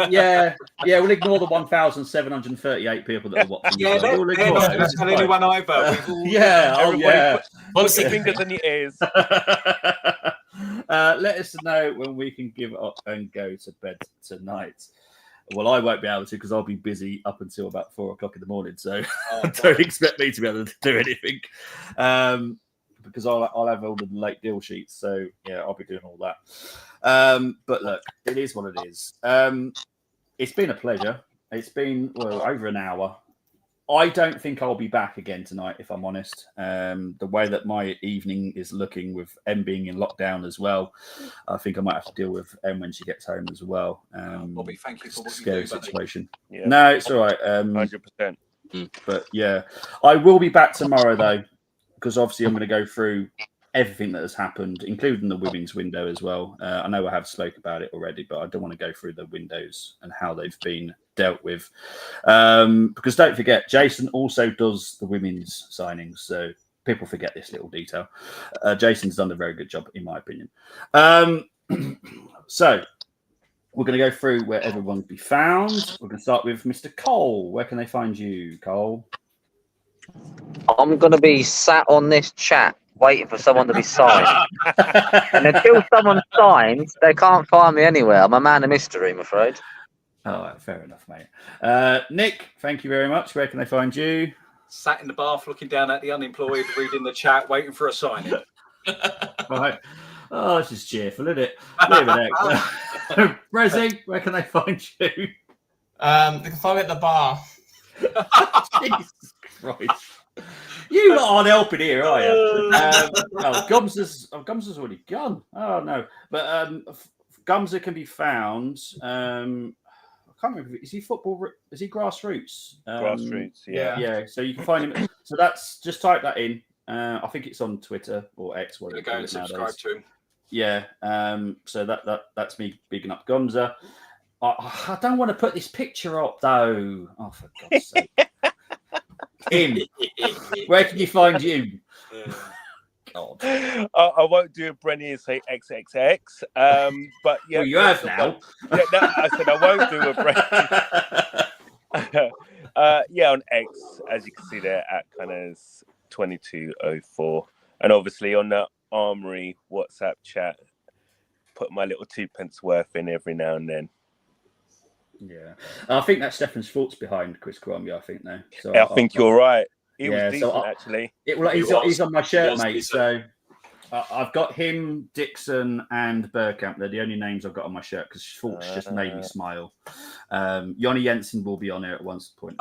Yeah, we'll ignore the 1,738 people that are watching. Yeah, they're not going to tell anyone either. Put the fingers in your ears. Let us know when we can give up and go to bed tonight. Well, I won't be able to because I'll be busy up until about 4 o'clock in the morning. So don't expect me to be able to do anything because I'll have all the late deal sheets. So yeah, I'll be doing all that. But look, it is what it is. It's been a pleasure. It's been over an hour. I don't think I'll be back again tonight, if I'm honest. The way that my evening is looking with Em being in lockdown as well, I think I might have to deal with Em when she gets home as well. Bobby, thank you for what scary you do, situation. Yeah. No, it's all right. 100%. But yeah, I will be back tomorrow though, because obviously I'm going to go through everything that has happened, including the women's window as well. I know I have spoke about it already, but I don't want to go through the windows and how they've been dealt with. Because don't forget, Jason also does the women's signings. So people forget this little detail. Jason's done a very good job, in my opinion. So we're going to go through where everyone can be found. We're going to start with Mr. Cole. Where can they find you, Cole? I'm going to be sat on this chat waiting for someone to be signed. And until someone signs, they can't find me anywhere. I'm a man of mystery, I'm afraid. Oh, fair enough, mate. Nick, thank you very much. Where can they find you? Sat in the bath, looking down at the unemployed, reading the chat, waiting for a signing. Right. Oh, this is cheerful, isn't it? Leave it out. Resi, where can they find you? They can find me at the bar. Jesus Christ. You aren't helping here, are you? Gumser's already gone. Oh, no. But Gumser can be found. I can't remember. Is he football? Is he grassroots? Grassroots, yeah. Yeah, so you can find him. So that's just type that in. I think it's on Twitter or X. Go and subscribe to him. Yeah. So that's me bigging up Gumser. I don't want to put this picture up though. Oh, for God's sake. Tim, where can you find you? God. I won't do a Brenny and say XXX. But yeah. Well, you have now. I said I won't do a Brenny. Yeah, on X, as you can see there, at Connors 2204. And obviously on the Armory WhatsApp chat, put my little 2 pence worth in every now and then. Yeah, I think that's Stefan Schwartz behind Chris Cromie. I think now. So I think you're right. He was decent, actually. He's on my shirt, mate. So I've got him, Dixon, and Bergkamp. They're the only names I've got on my shirt because Schwartz just made me smile. Jonny Jensen will be on there at one point.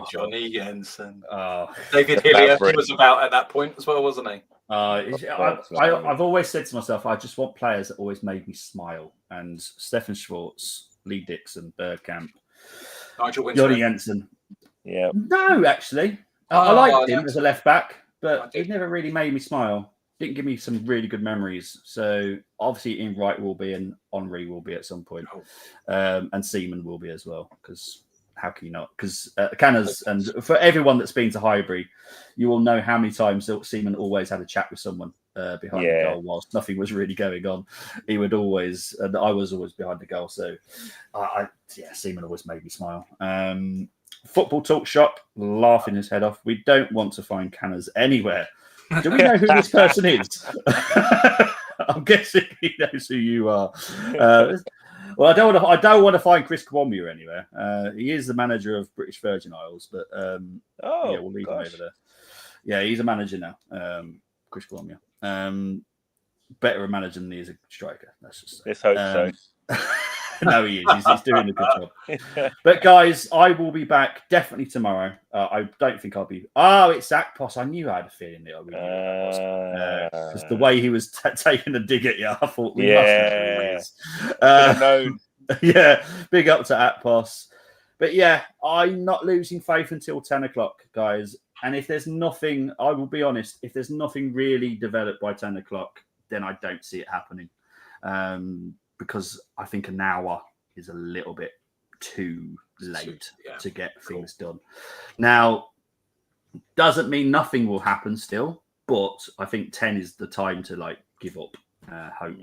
Jonny Jensen. Oh, David Hillier was about at that point as well, wasn't he? I've always said to myself, I just want players that always made me smile. And Stefan Schwartz, Lee Dixon, Bergkamp, Jonny Jensen. Yeah. No, actually. I liked him as a left back, but he never really made me smile. Didn't give me some really good memories. So obviously Ian Wright will be and Henri will be at some point. And Seaman will be as well, because how can you not? Because Canners, and for everyone that's been to Highbury, you will know how many times Seaman always had a chat with someone behind the goal whilst nothing was really going on. He would always, and I was always behind the goal. So Seaman always made me smile. Football Talk Shop, laughing his head off. We don't want to find Canners anywhere. Do we know who this person is? I'm guessing he knows who you are. Well, I don't want to find Chris Kwame anywhere. He is the manager of British Virgin Isles, but we'll leave him over there. Yeah, he's a manager now, Chris Kwame. Better a manager than he is a striker. Let's hope so. No, he is. He's doing a good job. But guys, I will be back definitely tomorrow. I don't think I'll be. Oh, it's Akpos. I knew I had a feeling that I would be because the way he was taking a dig at you, I thought we must know. Yeah, big up to Akpos. But yeah, I'm not losing faith until 10 o'clock, guys. And if there's nothing, I will be honest, if there's nothing really developed by 10 o'clock, then I don't see it happening. Because I think an hour is a little bit too late to get things done. Now, doesn't mean nothing will happen still, but I think 10 is the time to give up hope.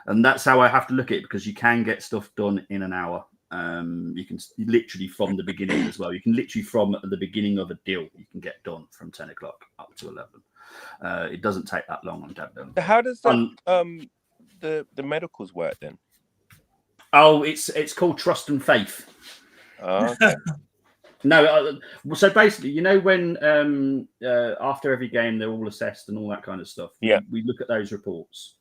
And that's how I have to look at it, because you can get stuff done in an hour. You can literally from the beginning as well. You can literally from the beginning of a deal, you can get done from 10 o'clock up to 11. It doesn't take that long on Dabdom. How does the medicals work then? Oh, it's called Trust and Faith. Oh, okay. No, so basically, you know, when after every game they're all assessed and all that kind of stuff. Yeah, we look at those reports.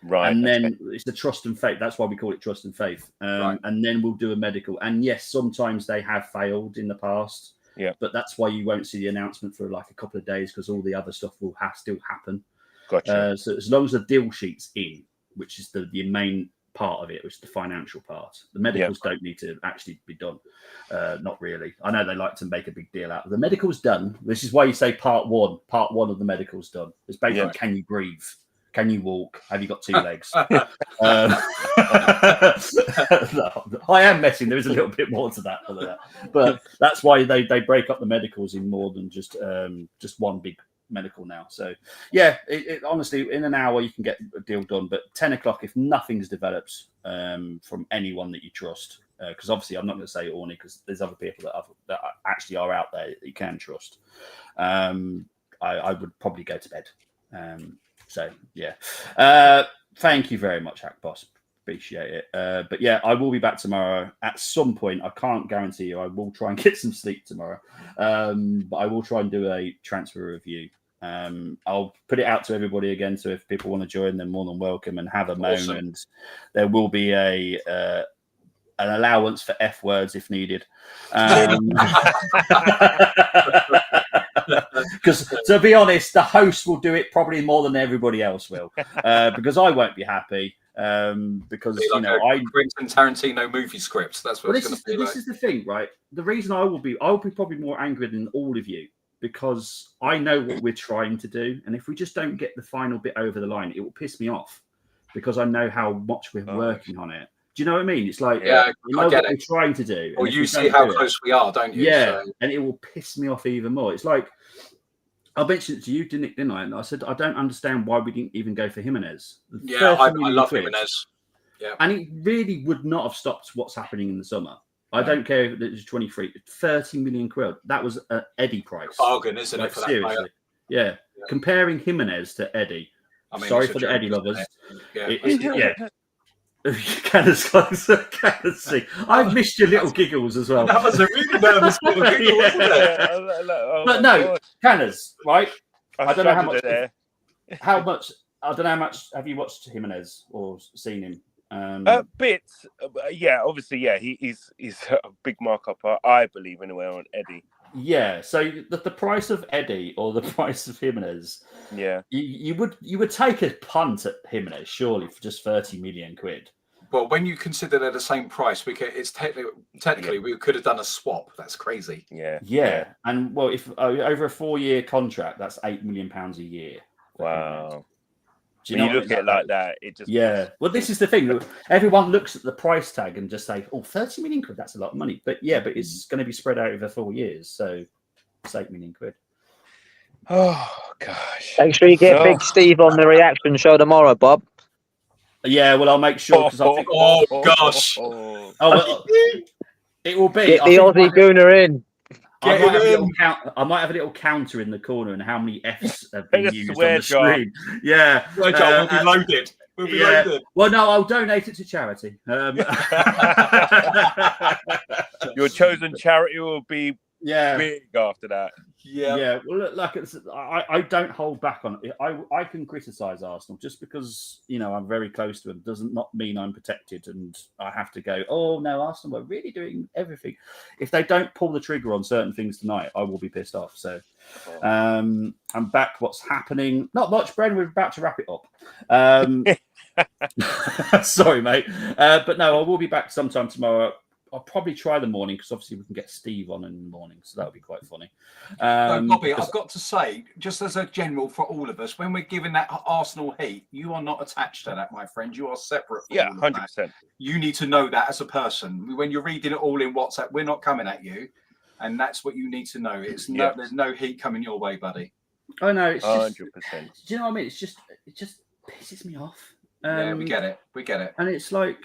Right. And then it's the Trust and Faith. That's why we call it Trust and Faith. Right. And then we'll do a medical. And yes, sometimes they have failed in the past. Yeah. But that's why you won't see the announcement for like a couple of days, because all the other stuff will still happen. Gotcha. So as long as the deal sheet's in, which is the main part of it, which is the financial part, the medicals don't need to actually be done. Not really. I know they like to make a big deal out of the medicals done. This is why you say part one of the medicals done. It's basically, can you breathe? Can you walk? Have you got two legs? No, I am messing. There is a little bit more to that, but that's why they break up the medicals in more than just one big medical now. So yeah, it honestly, in an hour you can get a deal done. But 10 o'clock, if nothing's developed from anyone that you trust, because obviously I'm not going to say Orny, because there's other people that actually are out there that you can trust. I would probably go to bed. So yeah, thank you very much, Hack Boss. Appreciate it. But yeah, I will be back tomorrow at some point. I can't guarantee you. I will try and get some sleep tomorrow. But I will try and do a transfer review. I'll put it out to everybody again. So if people want to join, they're more than welcome and have a moment. There will be an allowance for F words if needed. Because to be honest, the host will do it probably more than everybody else will, because I won't be happy. Because like, you know, Quentin Tarantino movie scripts. That's what it's going to be like. This is the thing, right? The reason I'll be probably more angry than all of you, because I know what we're trying to do, and if we just don't get the final bit over the line, it will piss me off, because I know how much we're working on it. Do you know what I mean? It's like, yeah, you know what we're trying to do. Or you see how close we are, don't you? Yeah, so. And it will piss me off even more. It's like, I mentioned it to you, didn't I? And I said, I don't understand why we didn't even go for Jimenez. Yeah, I love Jimenez. Yeah. And it really would not have stopped what's happening in the summer. I don't care if it was 23, 30 million quid. That was an Eddie price. Bargain, isn't it? For seriously. That yeah. Comparing Jimenez to Eddie. I mean, sorry for the Eddie lovers. Yeah. Candace, Candace, I've missed your little giggles as well. That was a really nervous little giggle, wasn't it? But no, Candace, right? I don't know how much. I don't know how much have you watched Jimenez or seen him? Bits. Yeah, obviously, yeah. He's a big markup, I believe, anyway, on Eddie. Yeah, so the price of Eddie or the price of Jimenez, yeah, you would take a punt at Jimenez surely for just 30 million quid. Well, when you consider they're the same price, it's technically we could have done a swap. That's crazy. Yeah. And well, if over a 4-year contract, that's £8 million a year. Wow. When you look at it like that, it just Well, this is the thing. Everyone looks at the price tag and just say, "Oh, 30 million quid, that's a lot of money." But it's going to be spread out over 4 years, so it's 8 million quid. Oh gosh! Make sure you get Big Steve on the reaction show tomorrow, Bob. Yeah, well, I'll make sure because I think. Oh gosh! Oh well, it will be. Get the Aussie Gooner in. I might have a little counter in the corner and how many Fs have been used on the screen. Yeah. We'll be loaded. We'll be loaded. Well, no, I'll donate it to charity. Your chosen charity will be big after that. Yeah. Well, look, I don't hold back on it. I can criticise Arsenal just because I'm very close to them. Does not mean I'm protected, and I have to go. Oh no, Arsenal are really doing everything. If they don't pull the trigger on certain things tonight, I will be pissed off. So, I'm back. What's happening? Not much, Bren. We're about to wrap it up. Sorry, mate. But no, I will be back sometime tomorrow. I'll probably try the morning because obviously we can get Steve on in the morning, so that'll be quite funny. Bobby, I've got to say, just as a general for all of us, when we're giving that Arsenal heat, you are not attached to that, my friend. You are separate. From 100%. You need to know that as a person. When you're reading it all in WhatsApp, we're not coming at you, and that's what you need to know. There's no heat coming your way, buddy. Oh no, it's 100%. Do you know what I mean? It just pisses me off. Yeah, we get it. We get it. And it's like,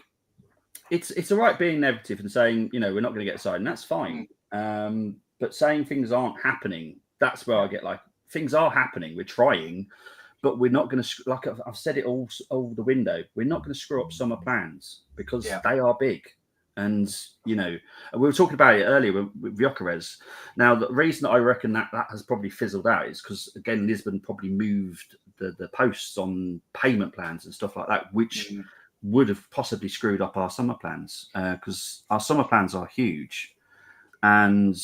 it's all right being negative and saying, you know, we're not going to get signed. That's fine. But saying things aren't happening, that's where I get like, things are happening. We're trying, but we're not going to, like I've said it all over the window, we're not going to screw up summer plans because they are big. And, you know, we were talking about it earlier with Gyökeres. Now, the reason I reckon that has probably fizzled out is because, again, Lisbon probably moved the posts on payment plans and stuff like that, which would have possibly screwed up our summer plans because our summer plans are huge. And,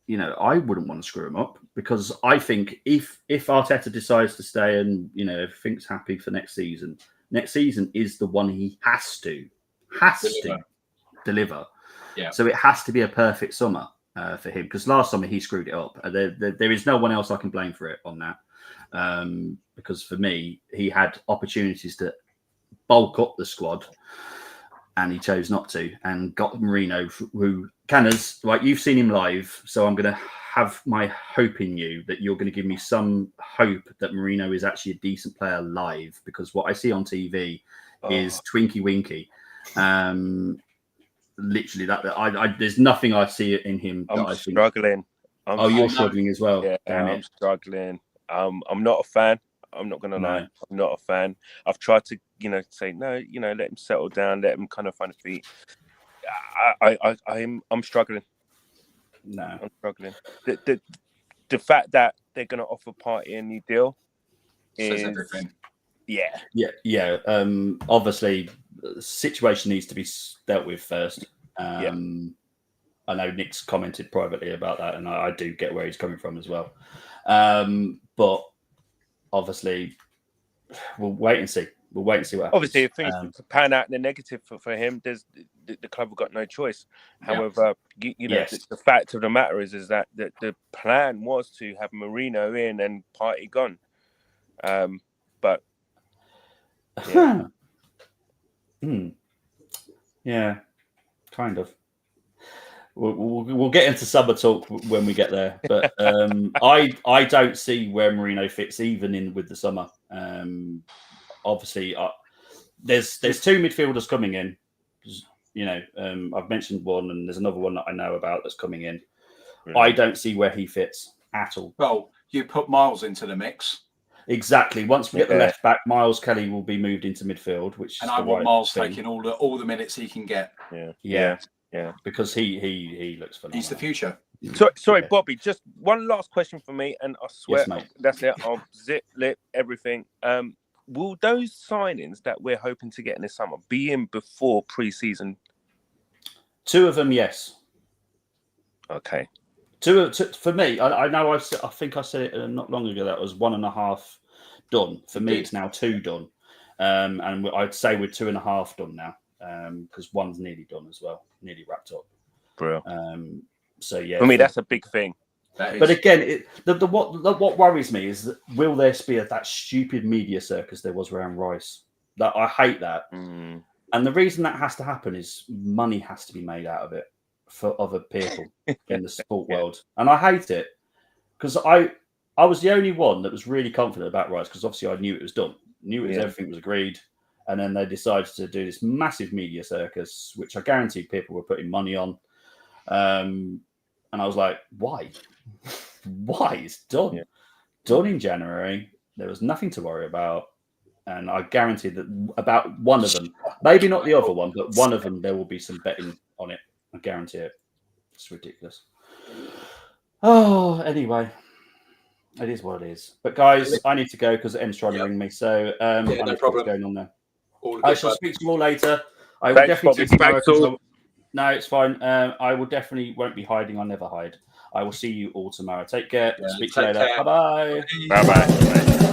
you know, I wouldn't want to screw them up because I think if Arteta decides to stay and, you know, everything's happy for next season is the one he has to deliver. Yeah. So it has to be a perfect summer for him because last summer he screwed it up. There is no one else I can blame for it on that because for me he had opportunities to bulk up the squad and he chose not to and got Marino, who Canners, like you've seen him live, so I'm going to have my hope in you that you're going to give me some hope that Marino is actually a decent player live because what I see on TV is Twinky Winky. Literally, that there's nothing I see in him. I'm struggling. You're struggling as well. Yeah, I'm struggling. I'm not a fan. I'm not going to lie. I'm not a fan. I've tried to, you know, say no. You know, let him settle down. Let him kind of find his feet. I'm struggling. No, I'm struggling. The fact that they're going to offer Partey a new deal says everything. Yeah. Obviously, the situation needs to be dealt with first. I know Nick's commented privately about that, and I do get where he's coming from as well. But obviously, we'll wait and see. We'll wait and see what happens. Obviously, if things pan out in the negative for him, the club have got no choice. However, you know, the fact of the matter is that the plan was to have Marino in and Partey gone. But yeah, kind of. We'll get into summer talk when we get there, but I don't see where Marino fits even in with the summer. Obviously, there's two midfielders coming in. You know, I've mentioned one, and there's another one that I know about that's coming in. I don't see where he fits at all. Well, you put Miles into the mix. Exactly. Once we get the left back, Miles Kelly will be moved into midfield, which I want Miles taking all the minutes he can get. Yeah. Because he looks phenomenal. He's the future. Sorry, Bobby. Just one last question for me, and I swear that's it. I'll zip lip everything. Will those signings that we're hoping to get in this summer be in before pre-season? Two of them, yes. Okay. Two for me. I know. I think I said it not long ago. That was 1.5 done. For me, it's now 2 done, and I'd say we're 2.5 done now because one's nearly done as well, nearly wrapped up. Brilliant. So yeah, for me, that's a big thing. But again, what worries me is that will there be that stupid media circus there was around Rice? That I hate that, and the reason that has to happen is money has to be made out of it for other people in the sport world, and I hate it because I was the only one that was really confident about Rice because obviously I knew it was done, everything was agreed, and then they decided to do this massive media circus, which I guarantee people were putting money on, and I was like, why? Why? It's done. Done in January. There was nothing to worry about. And I guarantee that about one of them, maybe not the other one, but one of them, there will be some betting on it. I guarantee it. It's ridiculous. Oh, anyway. It is what it is. But guys, I need to go because Em's trying to ring me. So I know no problem. What's going on there. I shall speak to you all later. I will definitely No, it's fine. I will definitely won't be hiding. I'll never hide. I will see you all tomorrow. Take care. Speak to you later. Bye-bye. Bye-bye.